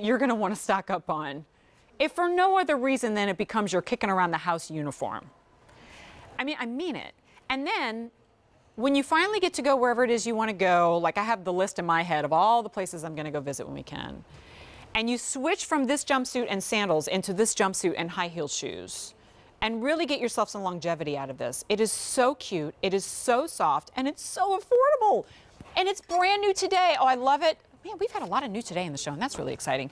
you're going to want to stock up on, if for no other reason than it becomes your kicking around the house uniform. I mean it. And then when you finally get to go wherever it is you want to go, like I have the list in my head of all the places I'm going to go visit when we can, and you switch from this jumpsuit and sandals into this jumpsuit and high heel shoes, and really get yourself some longevity out of this. It is so cute, it is so soft, and it's so affordable. And it's brand new today. Oh, I love it. Man, we've had a lot of new today in the show, and that's really exciting.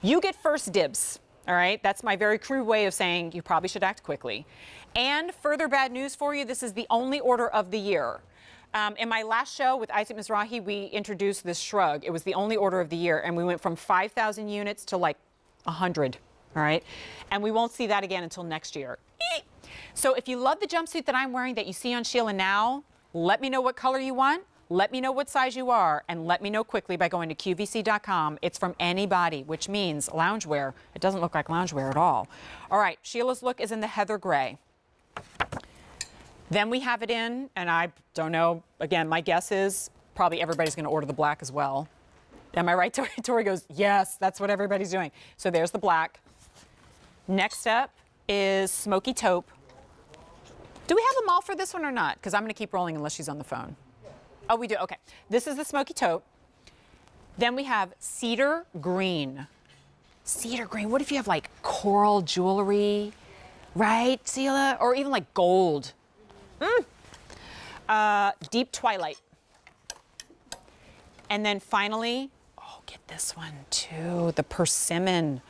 You get first dibs, all right? That's my very crude way of saying you probably should act quickly. And further bad news for you, this is the only order of the year. In my last show with Isaac Mizrahi, we introduced this shrug. It was the only order of the year, and we went from 5,000 units to like 100, all right? And we won't see that again until next year. So if you love the jumpsuit that I'm wearing that you see on Sheila now, let me know what color you want. Let me know what size you are, and let me know quickly by going to QVC.com. It's from AnyBody, which means loungewear. It doesn't look like loungewear at all. All right, Sheila's look is in the heather gray. Then we have it in, and I don't know, again, my guess is probably everybody's going to order the black as well. Am I right, Tori? Tori goes, yes, that's what everybody's doing. So there's the black. Next up is smoky taupe. Do we have them all for this one or not? Because I'm going to keep rolling unless she's on the phone. Oh, we do. Okay. This is the smoky taupe. Then we have cedar green. Cedar green. What if you have like coral jewelry, right, Sheila? Or even like gold. Deep twilight. And then finally, oh, get this one too, the persimmon.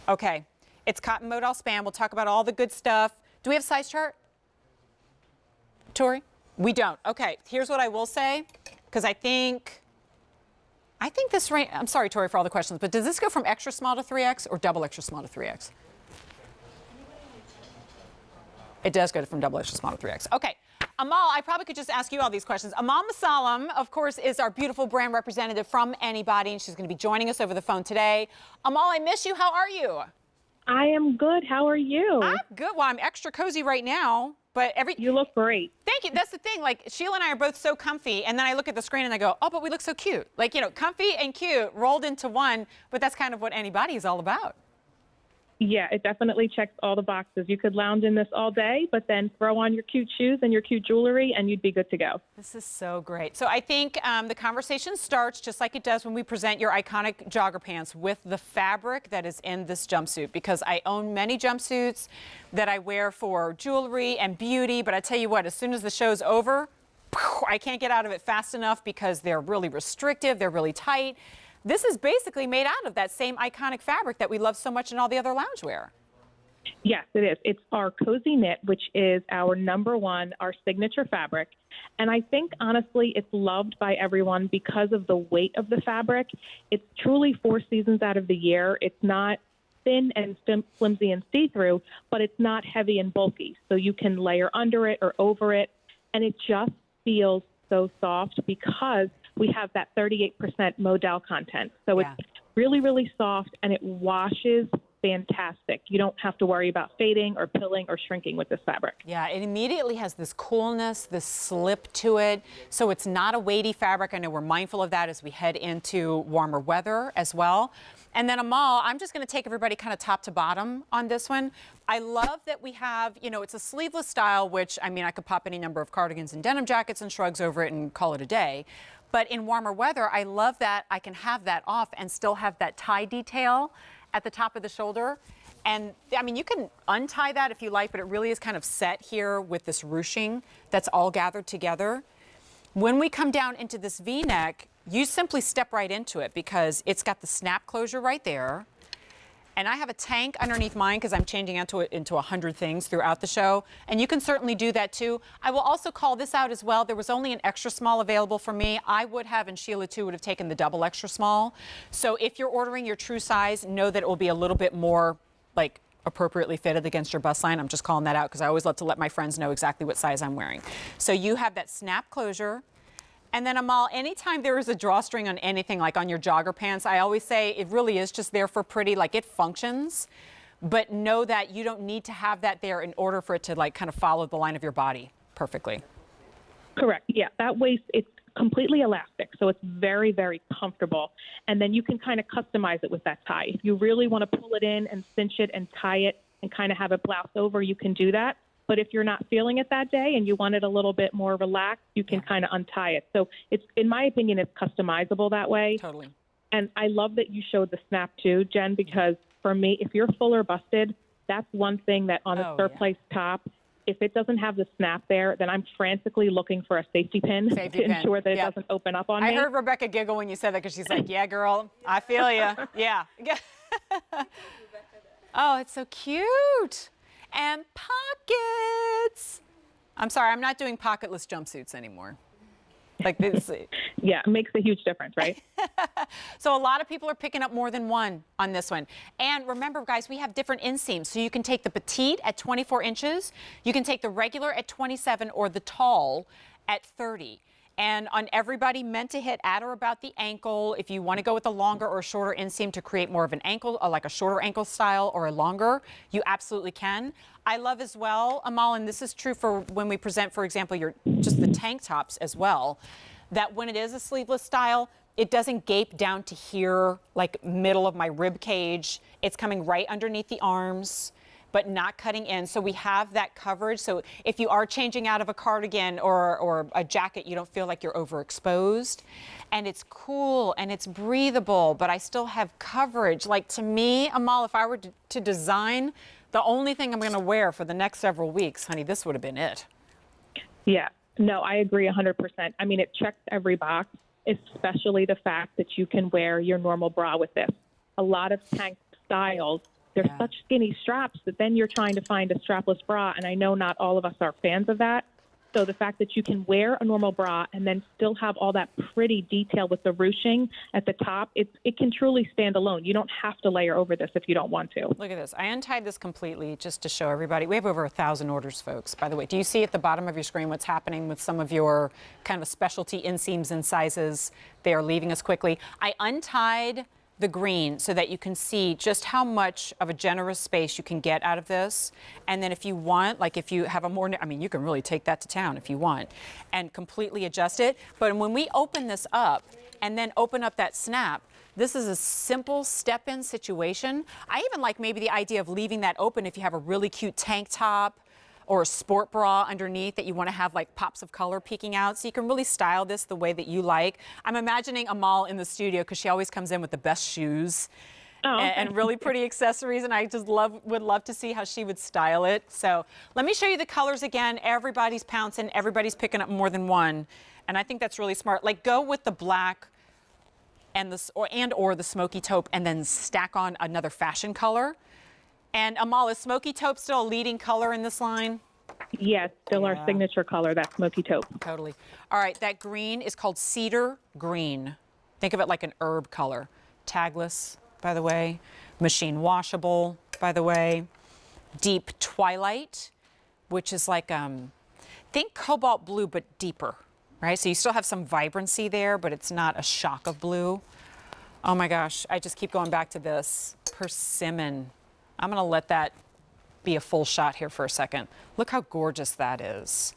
Okay. It's cotton modal span. We'll talk about all the good stuff. Do we have a size chart? Tori? We don't. Okay, here's what I will say, because I think this range, I'm sorry, Tori, for all the questions, but does this go from extra small to 3X or double extra small to 3X? It does go from double extra small to 3X. Okay, Amal, I probably could just ask you all these questions. Amal Masalam, of course, is our beautiful brand representative from AnyBody, and she's going to be joining us over the phone today. Amal, I miss you. How are you? I am good. How are you? I'm good. Well, I'm extra cozy right now. But you look great. Thank you. That's the thing. Like, Sheila and I are both so comfy, and then I look at the screen and I go, oh, but we look so cute. Like, you know, comfy and cute rolled into one, but that's kind of what AnyBody is all about. Yeah, it definitely checks all the boxes. You could lounge in this all day, but then throw on your cute shoes and your cute jewelry, and you'd be good to go. This is so great. So I think the conversation starts just like it does when we present your iconic jogger pants with the fabric that is in this jumpsuit, because I own many jumpsuits that I wear for jewelry and beauty, but I tell you what, as soon as the show's over, I can't get out of it fast enough because they're really restrictive, they're really tight. This is basically made out of that same iconic fabric that we love so much in all the other loungewear. Yes, it is. It's our cozy knit, which is our #1, our signature fabric. And I think, honestly, it's loved by everyone because of the weight of the fabric. It's truly 4 seasons out of the year. It's not thin and flimsy and see-through, but it's not heavy and bulky. So you can layer under it or over it, and it just feels so soft because we have that 38% modal content. So it's really, really soft, and it washes fantastic. You don't have to worry about fading or pilling or shrinking with this fabric. Yeah, it immediately has this coolness, this slip to it. So it's not a weighty fabric. I know we're mindful of that as we head into warmer weather as well. And then Amal, I'm just going to take everybody kind of top to bottom on this one. I love that we have, you know, it's a sleeveless style, which, I mean, I could pop any number of cardigans and denim jackets and shrugs over it and call it a day. But in warmer weather, I love that I can have that off and still have that tie detail at the top of the shoulder. And I mean, you can untie that if you like, but it really is kind of set here with this ruching that's all gathered together. When we come down into this V-neck, you simply step right into it because it's got the snap closure right there. And I have a tank underneath mine because I'm changing into 100 things throughout the show. And you can certainly do that too. I will also call this out as well. There was only an extra small available for me. I would have, and Sheila too, would have taken the double extra small. So if you're ordering your true size, know that it will be a little bit more like appropriately fitted against your bust line. I'm just calling that out because I always love to let my friends know exactly what size I'm wearing. So you have that snap closure. And then Amal, anytime there is a drawstring on anything, like on your jogger pants, I always say it really is just there for pretty, like it functions, but know that you don't need to have that there in order for it to like kind of follow the line of your body perfectly. Correct. Yeah, that waist, it's completely elastic, so it's very, very comfortable. And then you can kind of customize it with that tie. If you really want to pull it in and cinch it and tie it and kind of have it blouse over, you can do that. But if you're not feeling it that day and you want it a little bit more relaxed, you can kind of untie it. So it's, in my opinion, it's customizable that way. Totally. And I love that you showed the snap too, Jen, because for me, if you're full or busted, that's one thing that on a Surplice top, if it doesn't have the snap there, then I'm frantically looking for a safety pin to ensure that it doesn't open up on me. I heard Rebecca giggle when you said that because she's like, yeah, girl, I feel you. Yeah. Oh, it's so cute. And pockets. I'm sorry, I'm not doing pocketless jumpsuits anymore. Like this. Yeah, it makes a huge difference, right? So a lot of people are picking up more than one on this one. And remember, guys, we have different inseams. So you can take the petite at 24 inches, you can take the regular at 27, or the tall at 30. And on everybody, meant to hit at or about the ankle. If you want to go with a longer or shorter inseam to create more of an ankle, or like a shorter ankle style or a longer, you absolutely can. I love as well, Amal, and this is true for when we present, for example, just the tank tops as well, that when it is a sleeveless style, it doesn't gape down to here, like middle of my rib cage. It's coming right underneath the arms, but not cutting in. So we have that coverage. So if you are changing out of a cardigan or a jacket, you don't feel like you're overexposed. And it's cool and it's breathable, but I still have coverage. Like, to me, Amal, if I were to design the only thing I'm gonna wear for the next several weeks, honey, this would have been it. Yeah, no, I agree 100%. I mean, it checks every box, especially the fact that you can wear your normal bra with this. A lot of tank styles, they're such skinny straps that then you're trying to find a strapless bra, and I know not all of us are fans of that. So the fact that you can wear a normal bra and then still have all that pretty detail with the ruching at the top, it can truly stand alone. You don't have to layer over this if you don't want to. Look at this. I untied this completely just to show everybody. We have over 1,000 orders, folks, by the way. Do you see at the bottom of your screen what's happening with some of your kind of specialty inseams and sizes? They are leaving us quickly. I untied the green so that you can see just how much of a generous space you can get out of this. And then if you want, like if you have a more, I mean, you can really take that to town if you want and completely adjust it. But when we open this up and then open up that snap, this is a simple step-in situation. I even like maybe the idea of leaving that open if you have a really cute tank top or a sport bra underneath that you want to have like pops of color peeking out. So you can really style this the way that you like. I'm imagining Amal in the studio because she always comes in with the best shoes and really pretty accessories. And I just would love to see how she would style it. So let me show you the colors again. Everybody's pouncing. Everybody's picking up more than one. And I think that's really smart. Like, go with the black and the smoky taupe and then stack on another fashion color. And Amal, is smoky taupe still a leading color in this line? Yes, still our signature color, that smoky taupe. Totally. All right, that green is called cedar green. Think of it like an herb color. Tagless, by the way. Machine washable, by the way. Deep twilight, which is like, think cobalt blue, but deeper, right? So you still have some vibrancy there, but it's not a shock of blue. Oh my gosh, I just keep going back to this. Persimmon. I'm gonna let that be a full shot here for a second. Look how gorgeous that is.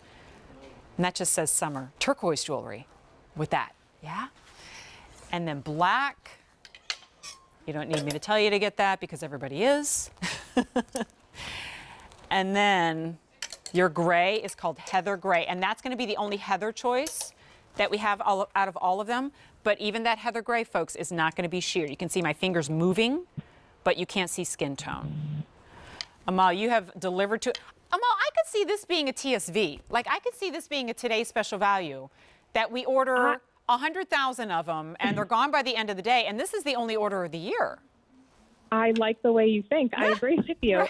And that just says summer. Turquoise jewelry with that, yeah? And then black. You don't need me to tell you to get that because everybody is. And then your gray is called heather gray, and that's gonna be the only heather choice that we have out of all of them. But even that heather gray, folks, is not gonna be sheer. You can see my fingers moving, but you can't see skin tone. Amal, you have delivered to, Amal, I could see this being a TSV. Like, I could see this being a today's special value, that we order 100,000 of them and they're gone by the end of the day, and this is the only order of the year. I like the way you think. I agree with you.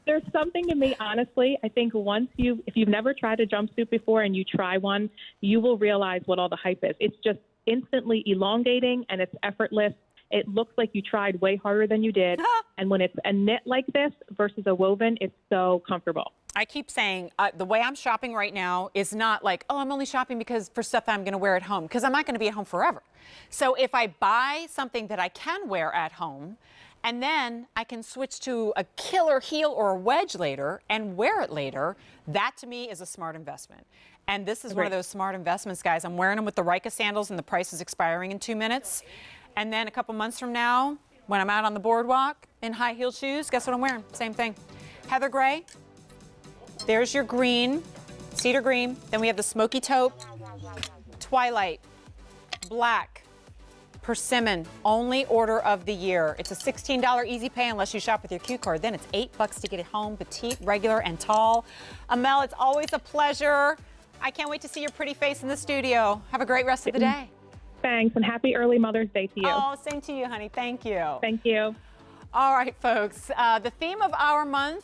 There's something to me, honestly. I think if you've never tried a jumpsuit before and you try one, you will realize what all the hype is. It's just instantly elongating and it's effortless. It looks like you tried way harder than you did. And when it's a knit like this versus a woven, it's so comfortable. I keep saying the way I'm shopping right now is not like, oh, I'm only shopping because for stuff that I'm going to wear at home, because I'm not going to be at home forever. So if I buy something that I can wear at home, and then I can switch to a killer heel or a wedge later and wear it later, that to me is a smart investment. And this is one of those smart investments, guys. I'm wearing them with the Rika sandals, and the price is expiring in 2 minutes. And then a couple months from now, when I'm out on the boardwalk in high-heeled shoes, guess what I'm wearing? Same thing. Heather gray. There's your green, cedar green. Then we have the smoky taupe, twilight, black, persimmon, only order of the year. It's a $16 easy pay unless you shop with your Q card. Then it's $8 to get it home, petite, regular, and tall. Amel, it's always a pleasure. I can't wait to see your pretty face in the studio. Have a great rest of the day. Thanks, and happy early Mother's Day to you. Oh, same to you, honey. Thank you. Thank you. All right, folks. The theme of our month